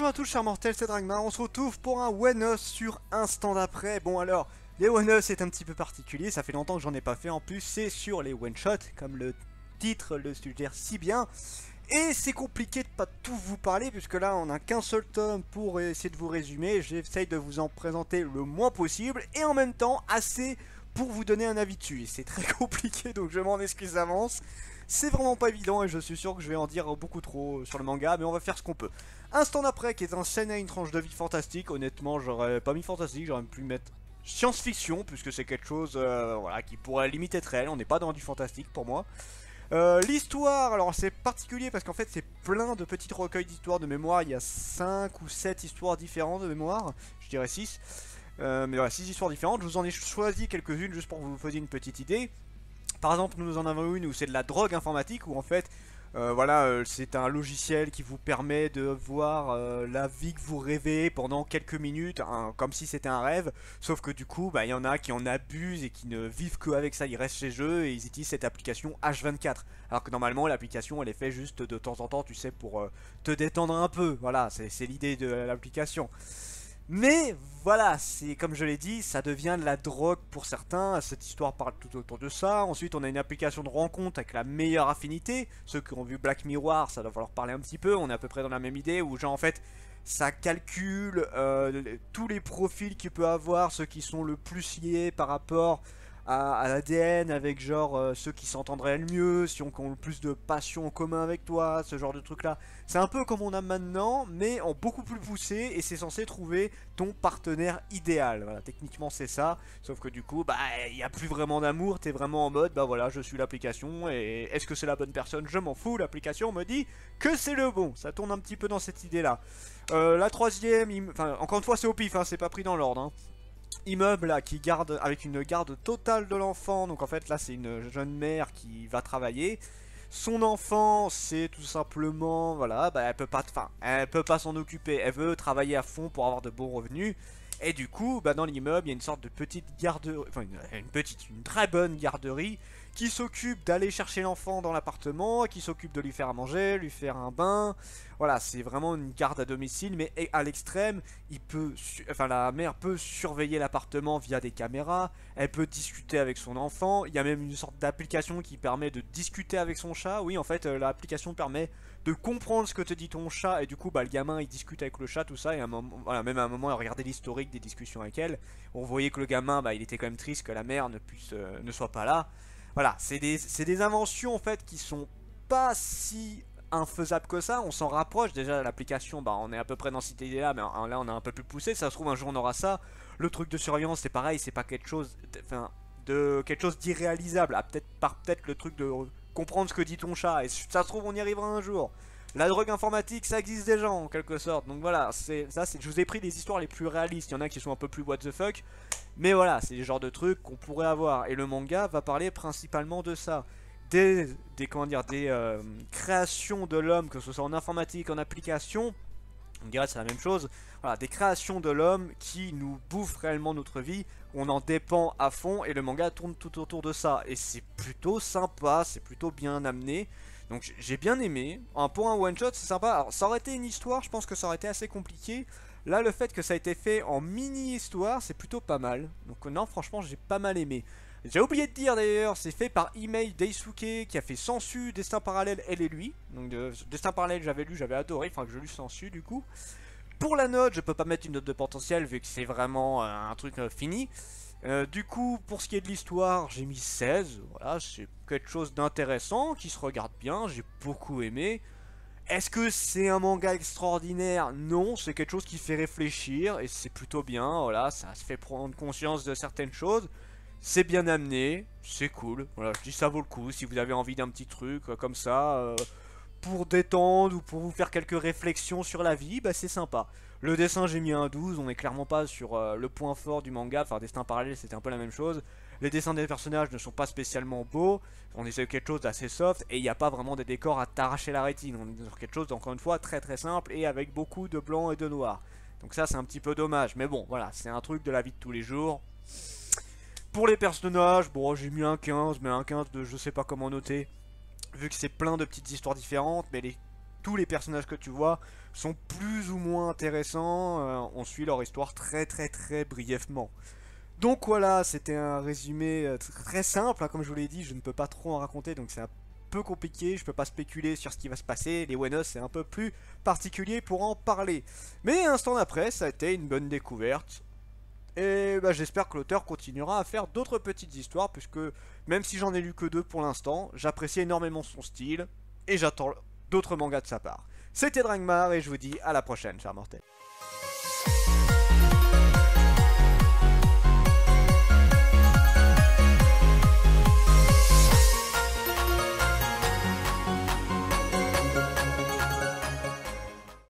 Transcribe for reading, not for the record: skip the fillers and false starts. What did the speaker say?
Bonjour à tous chers mortels, c'est Dragmar, on se retrouve pour un one-off sur Instant d'après. Bon alors, les one-off c'est un petit peu particulier, ça fait longtemps que j'en ai pas fait, en plus c'est sur les one-shots, comme le titre le suggère si bien. Et c'est compliqué de pas tout vous parler, puisque là on a qu'un seul tome pour essayer de vous résumer. J'essaye de vous en présenter le moins possible, et en même temps assez pour vous donner un avis dessus. Et c'est très compliqué, donc je m'en excuse d'avance. C'est vraiment pas évident et je suis sûr que je vais en dire beaucoup trop sur le manga, mais on va faire ce qu'on peut. Instant d'après, qui est un scène à une tranche de vie fantastique. Honnêtement, j'aurais pas mis fantastique, j'aurais pu mettre science-fiction, puisque c'est quelque chose voilà, qui pourrait limite être réel. On n'est pas dans du fantastique pour moi. L'histoire, alors c'est particulier parce qu'en fait c'est plein de petits recueils d'histoires de mémoire. Il y a 5 ou 7 histoires différentes de mémoire, je dirais 6. Mais voilà, 6 histoires différentes. Je vous en ai choisi quelques-unes juste pour que vous fassiez une petite idée. Par exemple, nous en avons une où c'est de la drogue informatique, où en fait, voilà, c'est un logiciel qui vous permet de voir la vie que vous rêvez pendant quelques minutes, hein, comme si c'était un rêve. Sauf que du coup, bah, y en a qui en abusent et qui ne vivent qu'avec ça. Ils restent chez eux et ils utilisent cette application H24. Alors que normalement, l'application, elle est faite juste de temps en temps, tu sais, pour te détendre un peu. Voilà, c'est l'idée de l'application. Mais voilà, c'est comme je l'ai dit, ça devient de la drogue pour certains. Cette histoire parle tout autour de ça. Ensuite, on a une application de rencontre avec la meilleure affinité. Ceux qui ont vu Black Mirror, ça doit falloir parler un petit peu. On est à peu près dans la même idée où, genre, en fait, ça calcule tous les profils qu'il peut avoir, ceux qui sont le plus liés par rapport à l'ADN, avec genre ceux qui s'entendraient le mieux, si on ont le plus de passion en commun avec toi, ce genre de truc là. C'est un peu comme on a maintenant, mais en beaucoup plus poussé, et c'est censé trouver ton partenaire idéal. Voilà, techniquement c'est ça, sauf que du coup, bah, il n'y a plus vraiment d'amour, t'es vraiment en mode, bah voilà, je suis l'application, et est-ce que c'est la bonne personne? Je m'en fous, l'application me dit que c'est le bon. Ça tourne un petit peu dans cette idée là. La troisième, enfin, encore une fois c'est au pif, hein, c'est pas pris dans l'ordre, hein. Immeuble là qui garde avec une garde totale de l'enfant. Donc en fait là c'est une jeune mère qui va travailler. Son enfant c'est tout simplement voilà, bah, elle peut pas s'en occuper. Elle veut travailler à fond pour avoir de bons revenus. Et du coup, bah, dans l'immeuble, il y a une sorte de petite garderie, enfin une très bonne garderie qui s'occupe d'aller chercher l'enfant dans l'appartement, qui s'occupe de lui faire à manger, lui faire un bain. Voilà, c'est vraiment une garde à domicile, mais à l'extrême, la mère peut surveiller l'appartement via des caméras, elle peut discuter avec son enfant, il y a même une sorte d'application qui permet de discuter avec son chat. Oui, en fait, l'application permet de comprendre ce que te dit ton chat, et du coup, bah, le gamin, il discute avec le chat, tout ça, et voilà, même à un moment, il regardait l'historique des discussions avec elle, on voyait que le gamin, bah, il était quand même triste que la mère ne soit pas là. Voilà, c'est des inventions en fait qui sont pas si infaisables que ça. On s'en rapproche déjà de l'application, bah on est à peu près dans cette idée là, mais là on est un peu plus poussé. Ça se trouve un jour on aura ça. Le truc de surveillance c'est pareil, c'est pas quelque chose quelque chose d'irréalisable. Ah, peut-être le truc de comprendre ce que dit ton chat, et ça se trouve on y arrivera un jour. La drogue informatique, ça existe déjà en quelque sorte. Donc voilà, je vous ai pris les histoires les plus réalistes. Il y en a qui sont un peu plus what the fuck. Mais voilà, c'est le genre de trucs qu'on pourrait avoir. Et le manga va parler principalement de ça. Comment dire, des créations de l'homme, que ce soit en informatique, en application. On dirait que c'est la même chose. Voilà, des créations de l'homme qui nous bouffent réellement notre vie. On en dépend à fond et le manga tourne tout autour de ça. Et c'est plutôt sympa, c'est plutôt bien amené. Donc j'ai bien aimé. Pour un one shot, c'est sympa. Alors ça aurait été une histoire, je pense que ça aurait été assez compliqué. Là, le fait que ça a été fait en mini-histoire, c'est plutôt pas mal. Donc non, franchement, j'ai pas mal aimé. J'ai oublié de dire d'ailleurs, c'est fait par Imei Daisuke qui a fait Sensu, Destin Parallèle, Elle et Lui. Donc Destin Parallèle, j'avais lu, j'avais adoré, il faudra que je lise Sensu du coup. Pour la note, je peux pas mettre une note de potentiel vu que c'est vraiment un truc fini. Du coup, pour ce qui est de l'histoire, j'ai mis 16. Voilà, c'est quelque chose d'intéressant, qui se regarde bien, j'ai beaucoup aimé. Est-ce que c'est un manga extraordinaire? Non, c'est quelque chose qui fait réfléchir et c'est plutôt bien, voilà, ça se fait prendre conscience de certaines choses. C'est bien amené, c'est cool, voilà, je dis ça vaut le coup si vous avez envie d'un petit truc comme ça, pour détendre ou pour vous faire quelques réflexions sur la vie, bah c'est sympa. Le dessin j'ai mis un 12, on est clairement pas sur le point fort du manga, enfin Destin Parallèle c'était un peu la même chose. Les dessins des personnages ne sont pas spécialement beaux, on est sur quelque chose d'assez soft et il n'y a pas vraiment des décors à t'arracher la rétine. On est sur quelque chose encore une fois très très simple et avec beaucoup de blanc et de noir. Donc ça c'est un petit peu dommage, mais bon voilà, c'est un truc de la vie de tous les jours. Pour les personnages, bon j'ai mis un 15, mais un 15 de je sais pas comment noter, vu que c'est plein de petites histoires différentes, mais tous les personnages que tu vois sont plus ou moins intéressants, on suit leur histoire très brièvement. Donc voilà, c'était un résumé très simple, hein, comme je vous l'ai dit, je ne peux pas trop en raconter, donc c'est un peu compliqué, je peux pas spéculer sur ce qui va se passer, les Wenos c'est un peu plus particulier pour en parler. Mais un instant après, ça a été une bonne découverte, et bah, j'espère que l'auteur continuera à faire d'autres petites histoires, puisque même si j'en ai lu que deux pour l'instant, j'apprécie énormément son style, et j'attends d'autres mangas de sa part. C'était Drangmar, et je vous dis à la prochaine, chers mortels.